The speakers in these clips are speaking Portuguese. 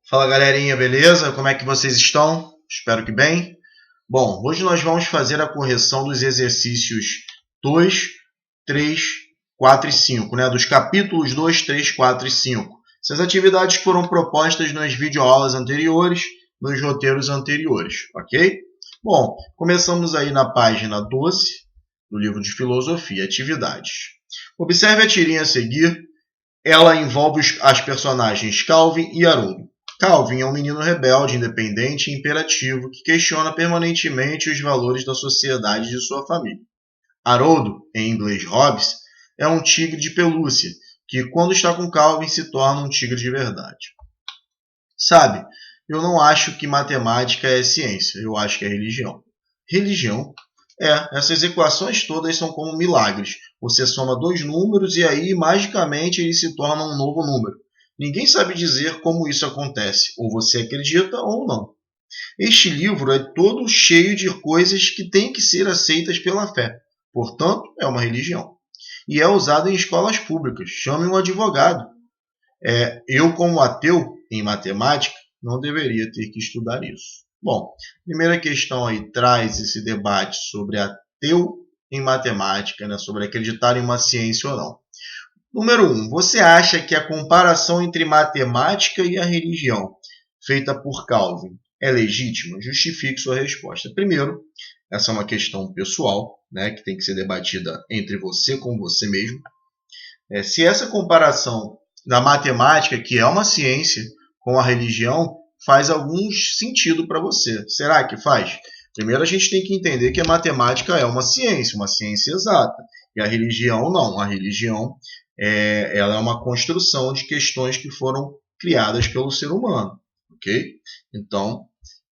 Fala galerinha, beleza? Como é que vocês estão? Espero que bem. Bom, hoje nós vamos fazer a correção dos exercícios 2, 3, 4 e 5, né? Dos capítulos 2, 3, 4 e 5. Essas atividades foram propostas nas videoaulas anteriores, nos roteiros anteriores, ok? Bom, começamos aí na página 12 do livro de filosofia, atividades. Observe a tirinha a seguir. Ela envolve as personagens Calvin e Haroldo. Calvin é um menino rebelde, independente e imperativo que questiona permanentemente os valores da sociedade e de sua família. Haroldo, em inglês Hobbes, é um tigre de pelúcia que, quando está com Calvin, se torna um tigre de verdade. Sabe, eu não acho que matemática é ciência, eu acho que é religião. Religião? Essas equações todas são como milagres. Você soma dois números e aí, magicamente, eles se tornam um novo número. Ninguém sabe dizer como isso acontece, ou você acredita ou não. Este livro é todo cheio de coisas que têm que ser aceitas pela fé. Portanto, é uma religião. E é usado em escolas públicas. Chame um advogado. Eu, como ateu em matemática, não deveria ter que estudar isso. Bom, primeira questão aí traz esse debate sobre ateu em matemática, né? Sobre acreditar em uma ciência ou não. Número 1. Você acha que a comparação entre matemática e a religião, feita por Calvin, é legítima? Justifique sua resposta. Primeiro, essa é uma questão pessoal, né, que tem que ser debatida entre você com você mesmo. Se essa comparação da matemática, que é uma ciência, com a religião, faz algum sentido para você. Será que faz? Primeiro, a gente tem que entender que a matemática é uma ciência exata. E a religião não. A religião ela é uma construção de questões que foram criadas pelo ser humano. Ok? Então,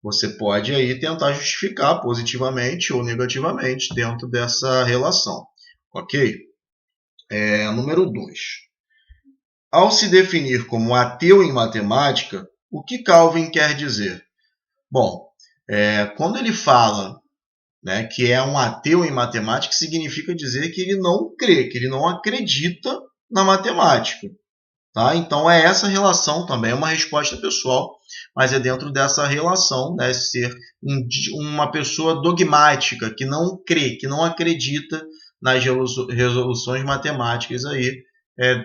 você pode aí tentar justificar positivamente ou negativamente dentro dessa relação. Ok? Número 2. Ao se definir como ateu em matemática, o que Calvin quer dizer? Bom, quando ele fala, né, que é um ateu em matemática, significa dizer que ele não crê, que ele não acredita na matemática. Tá? Então, essa relação também é uma resposta pessoal, mas é dentro dessa relação, né, ser uma pessoa dogmática, que não crê, que não acredita nas resoluções matemáticas aí,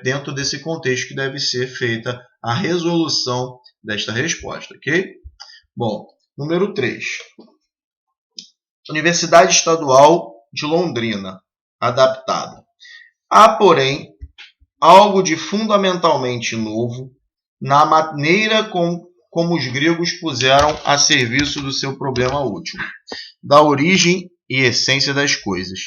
dentro desse contexto que deve ser feita a resolução desta resposta, ok? Bom, número 3. Universidade Estadual de Londrina, adaptada. Há, porém, algo de fundamentalmente novo na maneira como os gregos puseram a serviço do seu problema último, da origem e essência das coisas,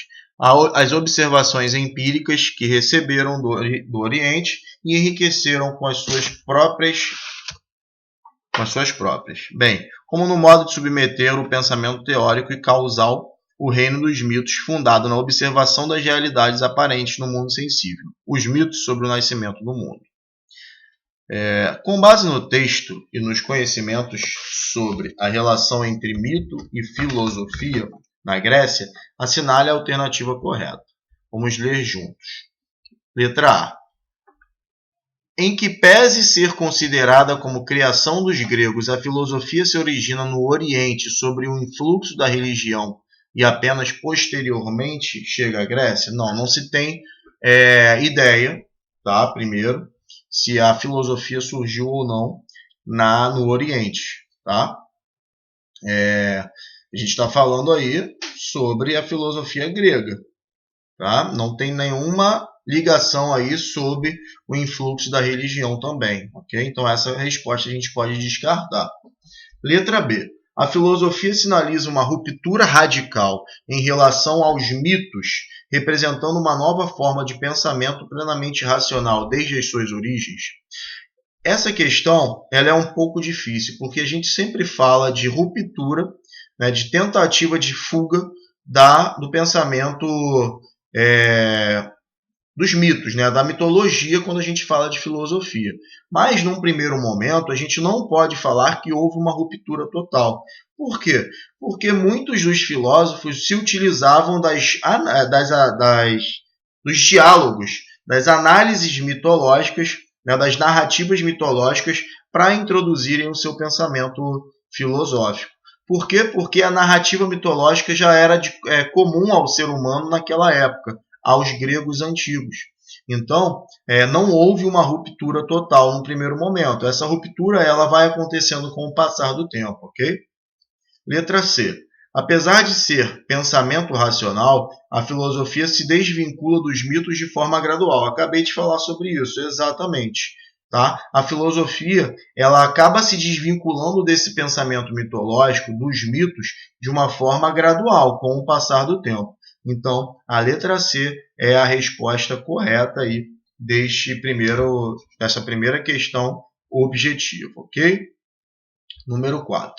as observações empíricas que receberam do Oriente e enriqueceram com as suas próprias. Bem, como no modo de submeter o pensamento teórico e causal o reino dos mitos, fundado na observação das realidades aparentes no mundo sensível, os mitos sobre o nascimento do mundo. Com base no texto e nos conhecimentos sobre a relação entre mito e filosofia na Grécia, assinale a alternativa correta. Vamos ler juntos. Letra A. Em que pese ser considerada como criação dos gregos, a filosofia se origina no Oriente sobre o influxo da religião e apenas posteriormente chega à Grécia? Não se tem ideia, tá? Primeiro, se a filosofia surgiu ou não no Oriente, tá? A gente está falando aí sobre a filosofia grega, tá? Não tem nenhuma ligação aí sobre o influxo da religião também, ok? Então essa resposta a gente pode descartar. Letra B. A filosofia sinaliza uma ruptura radical em relação aos mitos, representando uma nova forma de pensamento plenamente racional desde as suas origens. Essa questão ela é um pouco difícil, porque a gente sempre fala de ruptura, né, de tentativa de fuga do pensamento dos mitos, né, da mitologia, quando a gente fala de filosofia. Mas, num primeiro momento, a gente não pode falar que houve uma ruptura total. Por quê? Porque muitos dos filósofos se utilizavam dos diálogos, das análises mitológicas, né, das narrativas mitológicas, para introduzirem o seu pensamento filosófico. Por quê? Porque a narrativa mitológica já era comum ao ser humano naquela época, aos gregos antigos. Então, não houve uma ruptura total no primeiro momento. Essa ruptura ela vai acontecendo com o passar do tempo, ok? Letra C. Apesar de ser pensamento racional, a filosofia se desvincula dos mitos de forma gradual. Acabei de falar sobre isso, exatamente. Tá? A filosofia ela acaba se desvinculando desse pensamento mitológico, dos mitos, de uma forma gradual, com o passar do tempo. Então, a letra C é a resposta correta aí dessa primeira questão objetiva, ok? Número 4.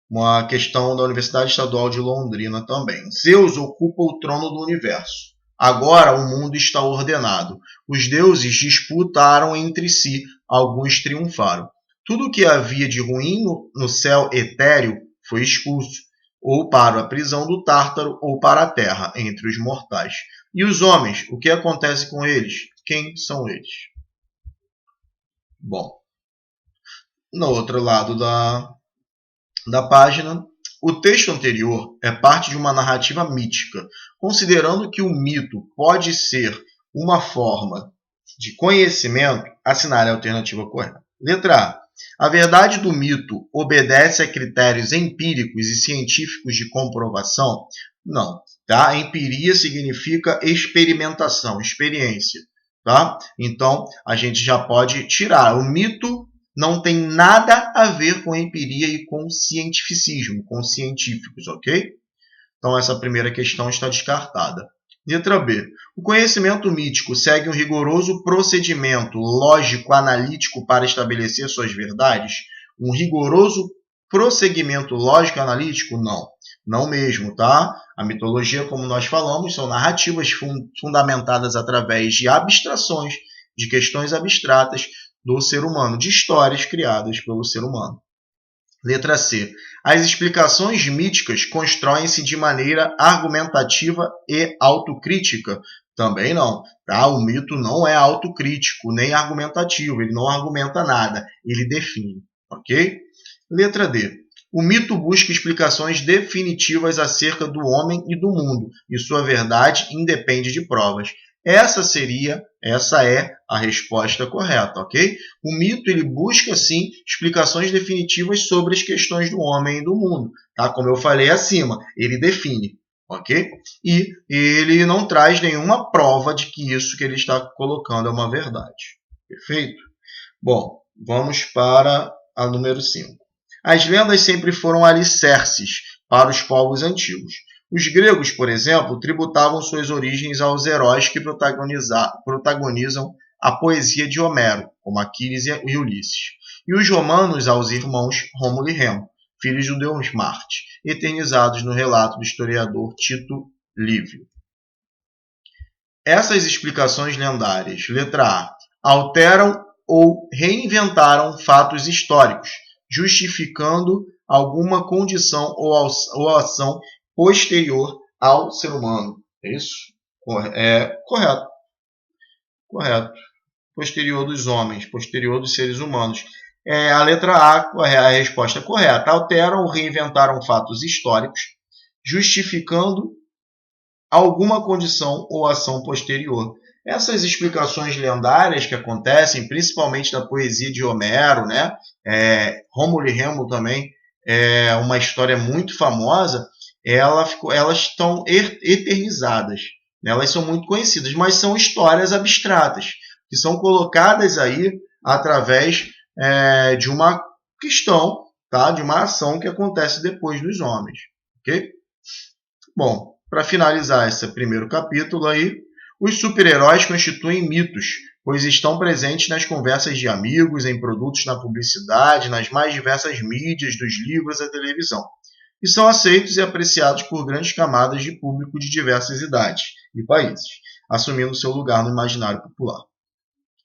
Uma questão da Universidade Estadual de Londrina também. Zeus ocupa o trono do universo. Agora o mundo está ordenado. Os deuses disputaram entre si, alguns triunfaram. Tudo o que havia de ruim no céu etéreo foi expulso, ou para a prisão do Tártaro, ou para a terra, entre os mortais. E os homens, o que acontece com eles? Quem são eles? Bom, no outro lado da página, o texto anterior é parte de uma narrativa mítica, considerando que o mito pode ser uma forma de conhecimento, assinale a alternativa correta. Letra A. A verdade do mito obedece a critérios empíricos e científicos de comprovação? Não. Tá? Empiria significa experimentação, experiência. Tá? Então, a gente já pode tirar. O mito não tem nada a ver com empiria e com cientificismo, com científicos, ok? Então, essa primeira questão está descartada. Letra B. O conhecimento mítico segue um rigoroso procedimento lógico-analítico para estabelecer suas verdades? Um rigoroso procedimento lógico-analítico? Não. Não mesmo, tá? A mitologia, como nós falamos, são narrativas fundamentadas através de abstrações, de questões abstratas, do ser humano, de histórias criadas pelo ser humano. Letra C. As explicações míticas constroem-se de maneira argumentativa e autocrítica? Também não. Tá? O mito não é autocrítico, nem argumentativo. Ele não argumenta nada, ele define. Ok? Letra D. O mito busca explicações definitivas acerca do homem e do mundo, e sua verdade independe de provas. Essa é a resposta correta, ok? O mito ele busca, sim, explicações definitivas sobre as questões do homem e do mundo. Tá? Como eu falei acima, ele define, ok? E ele não traz nenhuma prova de que isso que ele está colocando é uma verdade. Perfeito? Bom, vamos para a número 5. As lendas sempre foram alicerces para os povos antigos. Os gregos, por exemplo, tributavam suas origens aos heróis que protagonizam a poesia de Homero, como Aquiles e Ulisses. E os romanos aos irmãos Rômulo e Remo, filhos do deus Marte, eternizados no relato do historiador Tito Livio. Essas explicações lendárias, letra A, alteram ou reinventaram fatos históricos, justificando alguma condição ou ação posterior ao ser humano. É isso? Correto. Correto. Posterior dos homens, posterior dos seres humanos. A letra A é a resposta correta. Alteram ou reinventaram fatos históricos, justificando alguma condição ou ação posterior. Essas explicações lendárias que acontecem, principalmente da poesia de Homero, né? Rômulo e Remo também é uma história muito famosa. Elas estão eternizadas, né? Elas são muito conhecidas, mas são histórias abstratas, que são colocadas aí através de uma questão, tá? De uma ação que acontece depois dos homens. Ok? Bom, para finalizar esse primeiro capítulo aí, os super-heróis constituem mitos, pois estão presentes nas conversas de amigos, em produtos na publicidade, nas mais diversas mídias, dos livros à televisão. E são aceitos e apreciados por grandes camadas de público de diversas idades e países, assumindo seu lugar no imaginário popular.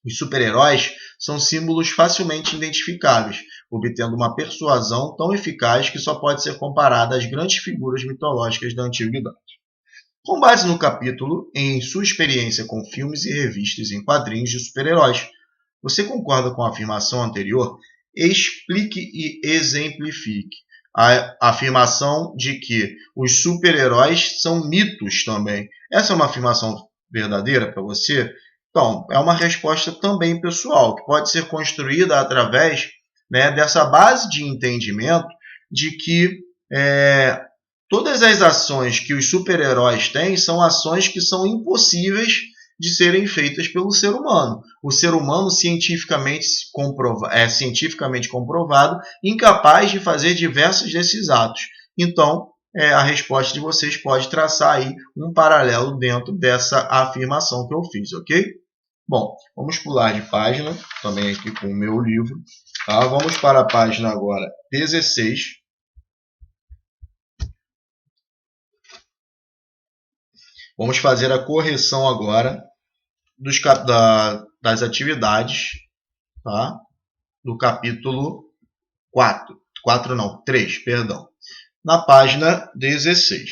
Os super-heróis são símbolos facilmente identificáveis, obtendo uma persuasão tão eficaz que só pode ser comparada às grandes figuras mitológicas da antiguidade. Com base no capítulo, em sua experiência com filmes e revistas em quadrinhos de super-heróis, Você concorda com a afirmação anterior? Explique e exemplifique. A afirmação de que os super-heróis são mitos também. Essa é uma afirmação verdadeira para você? Então, é uma resposta também pessoal, que pode ser construída através, né, dessa base de entendimento de que todas as ações que os super-heróis têm são ações que são impossíveis de serem feitas pelo ser humano. O ser humano cientificamente comprovado, incapaz de fazer diversos desses atos. Então, a resposta de vocês pode traçar aí um paralelo dentro dessa afirmação que eu fiz, ok? Bom, vamos pular de página, também aqui com o meu livro. Tá? Vamos para a página agora 16. Vamos fazer a correção agora das atividades, tá? Do capítulo 3, perdão. Na página 16.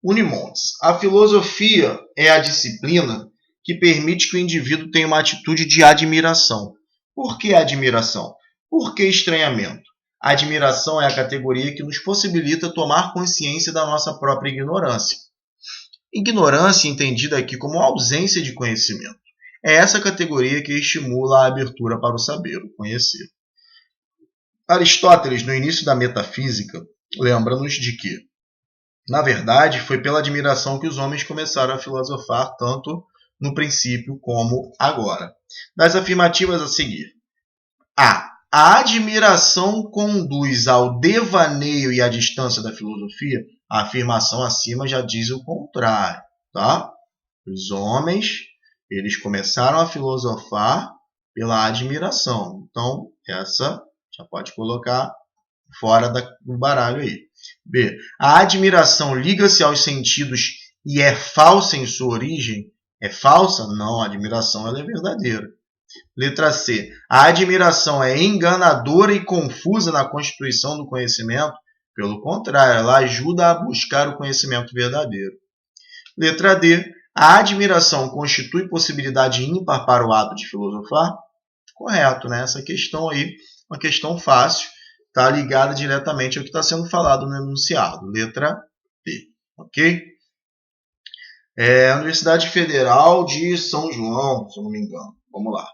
Unimontes. A filosofia é a disciplina que permite que o indivíduo tenha uma atitude de admiração. Por que admiração? Por que estranhamento? A admiração é a categoria que nos possibilita tomar consciência da nossa própria ignorância. Ignorância entendida aqui como ausência de conhecimento. É essa categoria que estimula a abertura para o saber, o conhecer. Aristóteles, no início da metafísica, lembra-nos de que, na verdade, foi pela admiração que os homens começaram a filosofar, tanto no princípio como agora. Das afirmativas a seguir. A admiração conduz ao devaneio e à distância da filosofia. A afirmação acima já diz o contrário, tá? Os homens, eles começaram a filosofar pela admiração. Então, essa já pode colocar fora do baralho aí. B. A admiração liga-se aos sentidos e é falsa em sua origem? É falsa? Não, a admiração ela é verdadeira. Letra C. A admiração é enganadora e confusa na constituição do conhecimento? Pelo contrário, ela ajuda a buscar o conhecimento verdadeiro. Letra D. A admiração constitui possibilidade ímpar para o ato de filosofar? Correto, né? Essa questão aí, uma questão fácil, está ligada diretamente ao que está sendo falado no enunciado. Letra D. Ok? Universidade Federal de São João, se eu não me engano. Vamos lá.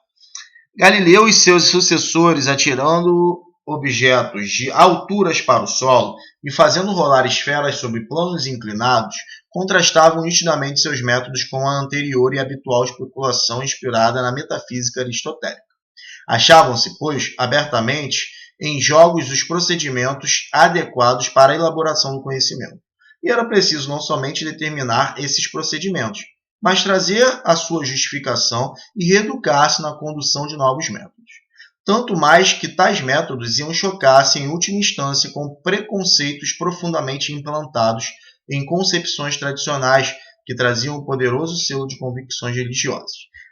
Galileu e seus sucessores, atirando objetos de alturas para o solo e fazendo rolar esferas sobre planos inclinados, contrastavam nitidamente seus métodos com a anterior e habitual especulação inspirada na metafísica aristotélica. Achavam-se, pois, abertamente em jogos os procedimentos adequados para a elaboração do conhecimento. E era preciso não somente determinar esses procedimentos, mas trazer a sua justificação e reeducar-se na condução de novos métodos. Tanto mais que tais métodos iam chocar-se em última instância com preconceitos profundamente implantados em concepções tradicionais que traziam um poderoso selo de convicções religiosas.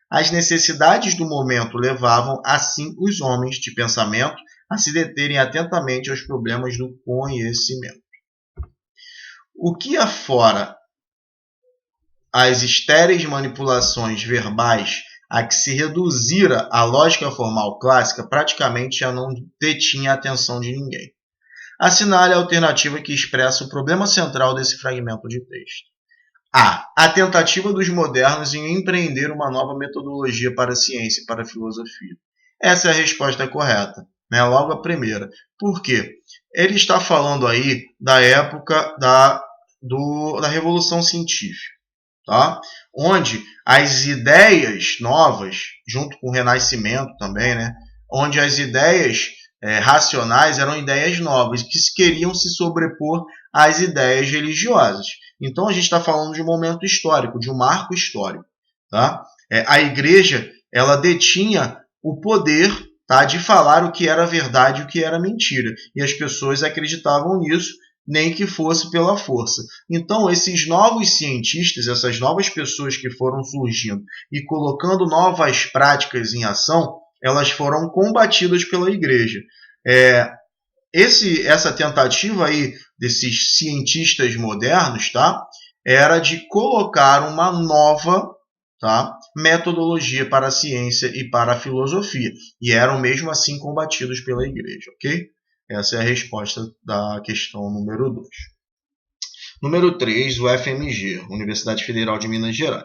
As necessidades do momento levavam, assim, os homens de pensamento a se deterem atentamente aos problemas do conhecimento. O que afora as estéreis manipulações verbais a que se reduzira a lógica formal clássica, praticamente já não detinha a atenção de ninguém. Assinale a alternativa que expressa o problema central desse fragmento de texto. A tentativa dos modernos em empreender uma nova metodologia para a ciência e para a filosofia. Essa é a resposta correta, né? Logo a primeira. Por quê? Ele está falando aí da época da Revolução Científica, tá? Onde as ideias novas, junto com o Renascimento também, né? Onde as ideias racionais eram ideias novas que queriam se sobrepor às ideias religiosas. Então a gente está falando de um momento histórico, de um marco histórico, tá? A igreja ela detinha o poder, tá, de falar o que era verdade e o que era mentira, e as pessoas acreditavam nisso, nem que fosse pela força. Então, esses novos cientistas, essas novas pessoas que foram surgindo e colocando novas práticas em ação, elas foram combatidas pela igreja. Essa tentativa aí desses cientistas modernos, tá, era de colocar uma nova, tá, metodologia para a ciência e para a filosofia, e eram mesmo assim combatidos pela igreja, ok? Essa é a resposta da questão número 2. Número 3, o FMG, Universidade Federal de Minas Gerais.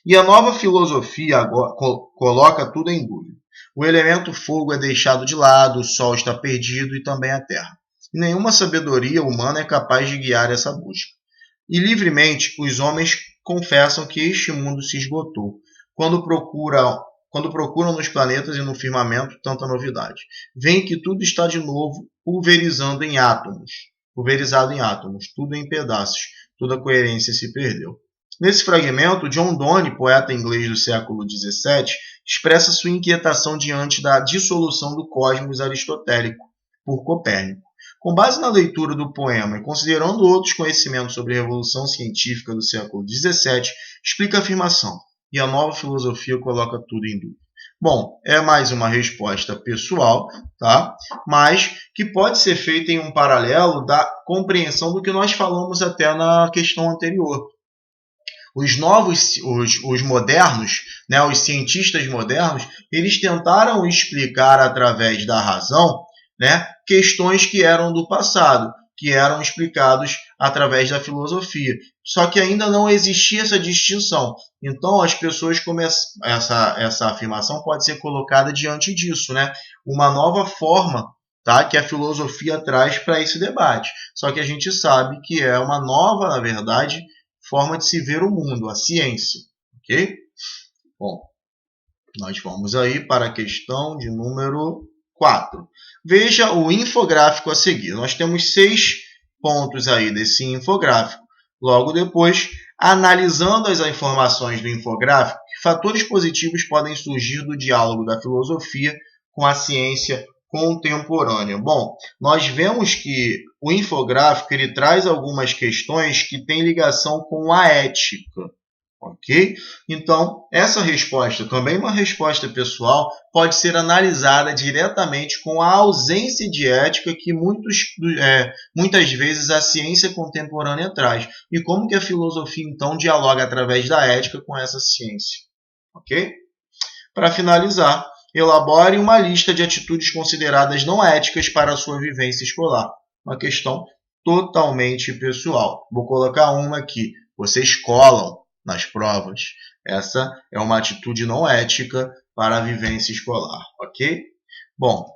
E a nova filosofia agora coloca tudo em dúvida. O elemento fogo é deixado de lado, o sol está perdido e também a terra. E nenhuma sabedoria humana é capaz de guiar essa busca. E livremente os homens confessam que este mundo se esgotou, quando procuram nos planetas e no firmamento tanta novidade. Veem que tudo está de novo pulverizado em átomos, tudo em pedaços, toda a coerência se perdeu. Nesse fragmento, John Donne, poeta inglês do século XVII, expressa sua inquietação diante da dissolução do cosmos aristotélico por Copérnico. Com base na leitura do poema e considerando outros conhecimentos sobre a revolução científica do século XVII, explica a afirmação, e a nova filosofia coloca tudo em dúvida. Bom, é mais uma resposta pessoal, tá? Mas que pode ser feita em um paralelo da compreensão do que nós falamos até na questão anterior. Os modernos, né, os cientistas modernos, eles tentaram explicar através da razão, né, questões que eram do passado, que eram explicados através da filosofia. Só que ainda não existia essa distinção. Então, as pessoas essa afirmação pode ser colocada diante disso, né? Uma nova forma, tá, que a filosofia traz para esse debate. Só que a gente sabe que é uma nova, na verdade, forma de se ver o mundo, a ciência. Ok? Bom, nós vamos aí para a questão de número 4. Veja o infográfico a seguir. Nós temos 6 pontos aí desse infográfico. Logo depois, analisando as informações do infográfico, que fatores positivos podem surgir do diálogo da filosofia com a ciência contemporânea. Bom, nós vemos que o infográfico ele traz algumas questões que têm ligação com a ética. Ok? Então, essa resposta, também uma resposta pessoal, pode ser analisada diretamente com a ausência de ética que muitas vezes a ciência contemporânea traz. E como que a filosofia, então, dialoga através da ética com essa ciência. Ok? Para finalizar, elabore uma lista de atitudes consideradas não éticas para a sua vivência escolar. Uma questão totalmente pessoal. Vou colocar uma aqui. Vocês colam nas provas. Essa é uma atitude não ética para a vivência escolar, ok? Bom,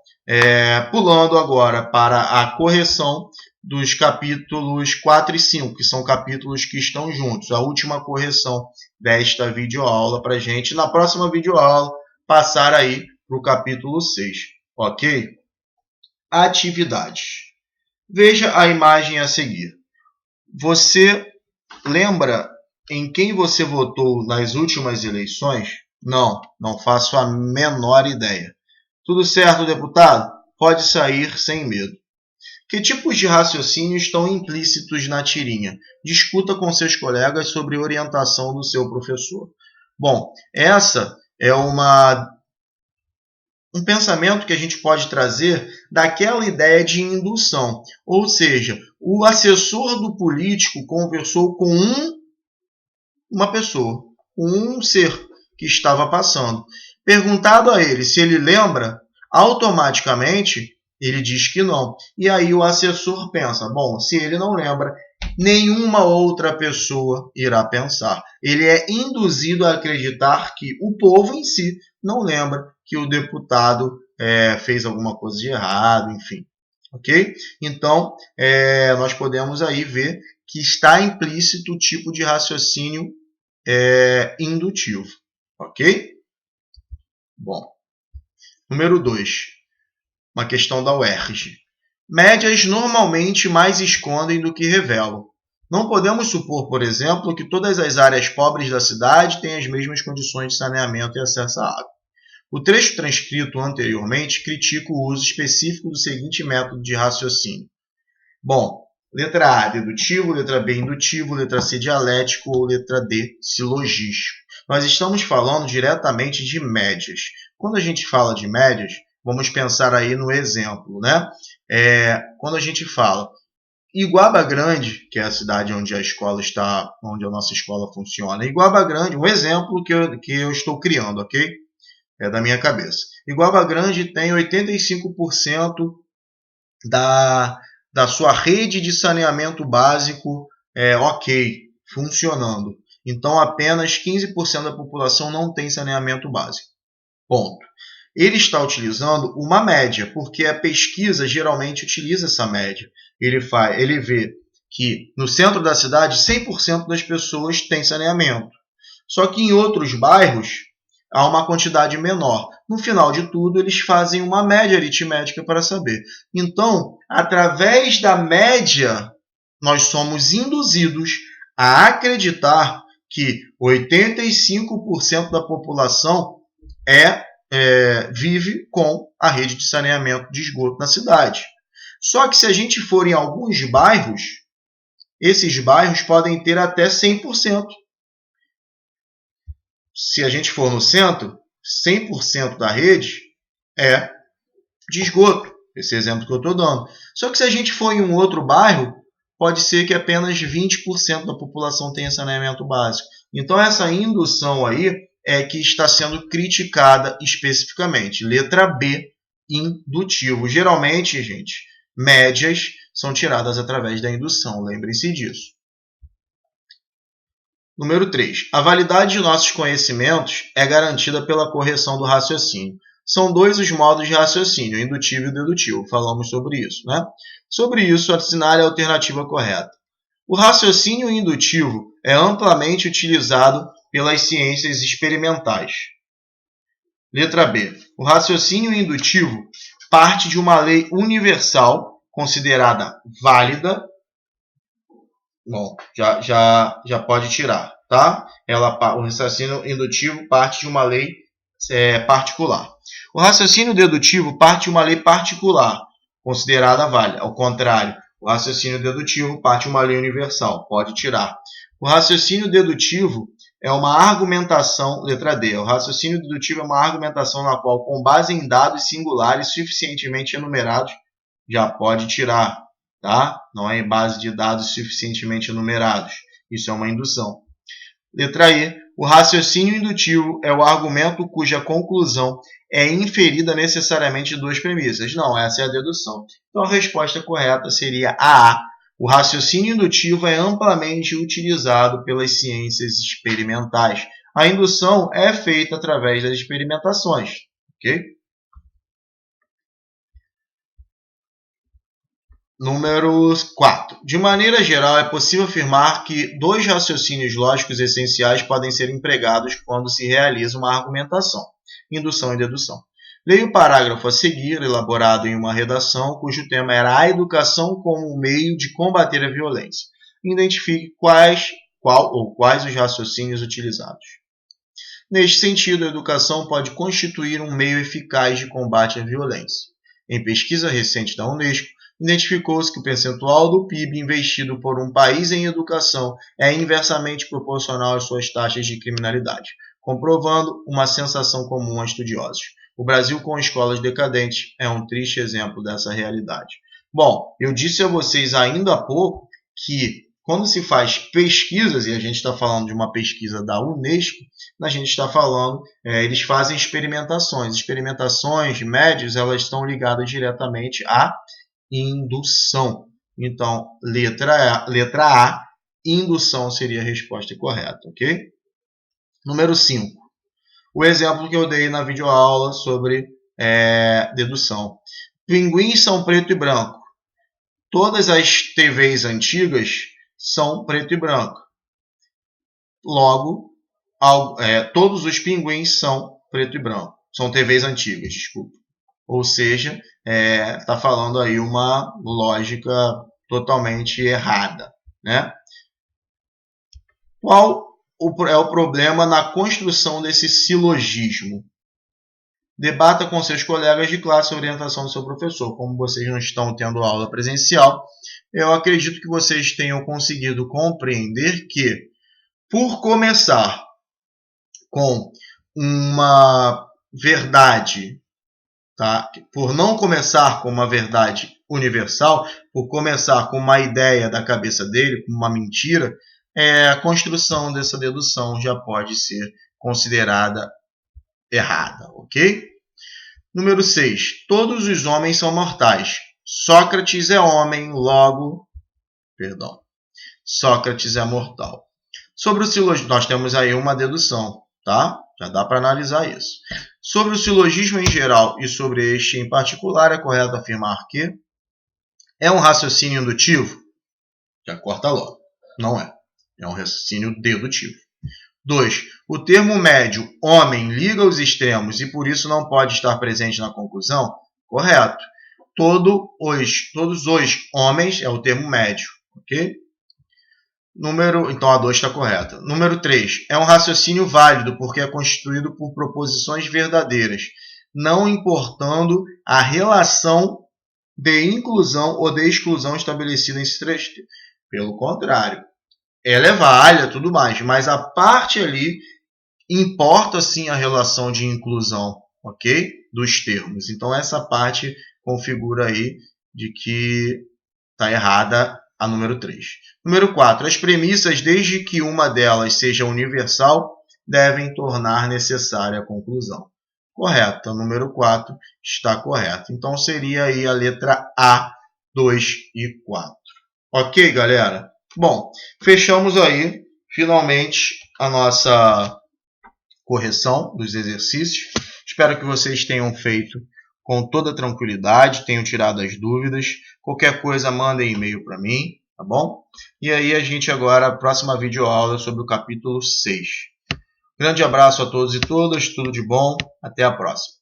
pulando agora para a correção dos capítulos 4 e 5, que são capítulos que estão juntos. A última correção desta videoaula para a gente, na próxima videoaula, passar aí para o capítulo 6, ok? Atividades. Veja a imagem a seguir. Você lembra em quem você votou nas últimas eleições? Não faço a menor ideia. Tudo certo, deputado? Pode sair sem medo. Que tipos de raciocínio estão implícitos na tirinha? Discuta com seus colegas sobre orientação do seu professor. Bom, essa é um pensamento que a gente pode trazer daquela ideia de indução. Ou seja, o assessor do político conversou com uma pessoa, um ser que estava passando. Perguntado a ele se ele lembra, automaticamente ele diz que não. E aí o assessor pensa, bom, se ele não lembra, nenhuma outra pessoa irá pensar. Ele é induzido a acreditar que o povo em si não lembra que o deputado fez alguma coisa de errado, enfim. Ok? Então, nós podemos aí ver que está implícito o tipo de raciocínio indutivo. Ok? Bom. Número 2. Uma questão da UERJ. Médias normalmente mais escondem do que revelam. Não podemos supor, por exemplo, que todas as áreas pobres da cidade têm as mesmas condições de saneamento e acesso à água. O trecho transcrito anteriormente critica o uso específico do seguinte método de raciocínio. Bom, letra A, dedutivo, letra B, indutivo, letra C, dialético ou letra D, silogístico. Nós estamos falando diretamente de médias. Quando a gente fala de médias, vamos pensar aí no exemplo, né? Quando a gente fala Iguaba Grande, que é a cidade onde a escola está, onde a nossa escola funciona. Iguaba Grande, um exemplo que eu estou criando, ok? É da minha cabeça. Iguaba Grande tem 85% da sua rede de saneamento básico ok, funcionando. Então, apenas 15% da população não tem saneamento básico. Ponto. Ele está utilizando uma média, porque a pesquisa geralmente utiliza essa média. Ele vê que no centro da cidade 100% das pessoas têm saneamento. Só que em outros bairros há uma quantidade menor. No final de tudo, eles fazem uma média aritmética para saber. Então, através da média, nós somos induzidos a acreditar que 85% da população vive com a rede de saneamento de esgoto na cidade. Só que se a gente for em alguns bairros, esses bairros podem ter até 100%. Se a gente for no centro, 100% da rede é de esgoto. Esse exemplo que eu estou dando. Só que se a gente for em um outro bairro, pode ser que apenas 20% da população tenha saneamento básico. Então, essa indução aí é que está sendo criticada especificamente. Letra B, indutivo. Geralmente, gente, médias são tiradas através da indução. Lembrem-se disso. Número 3. A validade de nossos conhecimentos é garantida pela correção do raciocínio. São dois os modos de raciocínio, indutivo e dedutivo. Falamos sobre isso, né? Sobre isso, assinale a alternativa correta. O raciocínio indutivo é amplamente utilizado pelas ciências experimentais. Letra B. O raciocínio indutivo parte de uma lei universal considerada válida. Bom, já pode tirar, tá? O raciocínio indutivo parte de uma lei particular. O raciocínio dedutivo parte de uma lei particular, considerada válida. Ao contrário, o raciocínio dedutivo parte de uma lei universal, pode tirar. O raciocínio dedutivo é uma argumentação, letra D. O raciocínio dedutivo é uma argumentação na qual, com base em dados singulares suficientemente enumerados, já pode tirar. Tá? Não é em base de dados suficientemente enumerados. Isso é uma indução. Letra E. O raciocínio indutivo é o argumento cuja conclusão é inferida necessariamente de duas premissas. Não, essa é a dedução. Então, a resposta correta seria a A. O raciocínio indutivo é amplamente utilizado pelas ciências experimentais. A indução é feita através das experimentações. Ok? Número 4. De maneira geral, é possível afirmar que dois raciocínios lógicos essenciais podem ser empregados quando se realiza uma argumentação, indução e dedução. Leia o parágrafo a seguir, elaborado em uma redação, cujo tema era a educação como um meio de combater a violência. Identifique quais os raciocínios utilizados. Neste sentido, a educação pode constituir um meio eficaz de combate à violência. Em pesquisa recente da Unesco, identificou-se que o percentual do PIB investido por um país em educação é inversamente proporcional às suas taxas de criminalidade, comprovando uma sensação comum a estudiosos. O Brasil, com escolas decadentes, é um triste exemplo dessa realidade. Bom, eu disse a vocês ainda há pouco que quando se faz pesquisas, e a gente está falando de uma pesquisa da Unesco, a gente está falando, eles fazem experimentações. Experimentações médias, elas estão ligadas diretamente à indução. Então, letra A, indução seria a resposta correta, ok? Número 5. O exemplo que eu dei na videoaula sobre dedução. Pinguins são preto e branco. Todas as TVs antigas são preto e branco. Logo, todos os pinguins são preto e branco. São TVs antigas, desculpa. Ou seja, está falando aí uma lógica totalmente errada, né? Qual é o problema na construção desse silogismo? Debata com seus colegas de classe a orientação do seu professor. Como vocês não estão tendo aula presencial, eu acredito que vocês tenham conseguido compreender que, por começar com uma verdade, tá? Por não começar com uma verdade universal, por começar com uma ideia da cabeça dele, com uma mentira, a construção dessa dedução já pode ser considerada errada, ok? Número 6. Todos os homens são mortais. Sócrates é homem, logo... Perdão. Sócrates é mortal. Sobre o silogismo, nós temos aí uma dedução, tá? Já dá para analisar isso. Sobre o silogismo em geral e sobre este em particular, é correto afirmar que é um raciocínio indutivo? Já corta logo. Não é. É um raciocínio dedutivo. 2. O termo médio, homem, liga os extremos e por isso não pode estar presente na conclusão? Correto. Todos os homens é o termo médio, ok? Então a 2 está correta. Número 3. É um raciocínio válido porque é constituído por proposições verdadeiras, não importando a relação de inclusão ou de exclusão estabelecida em três. Pelo contrário, ela é válida, tudo mais, mas a parte ali importa sim a relação de inclusão, ok? Dos termos. Então essa parte configura aí de que está errada a número 3. Número 4. As premissas, desde que uma delas seja universal, devem tornar necessária a conclusão. Correto. A número 4 está correta. Então seria aí a letra A, 2 e 4. Ok, galera? Bom, fechamos aí, finalmente, a nossa correção dos exercícios. Espero que vocês tenham feito com toda tranquilidade, tenham tirado as dúvidas. Qualquer coisa, mandem e-mail para mim, tá bom? E aí a gente agora, a próxima videoaula sobre o capítulo 6. Grande abraço a todos e todas, tudo de bom, até a próxima.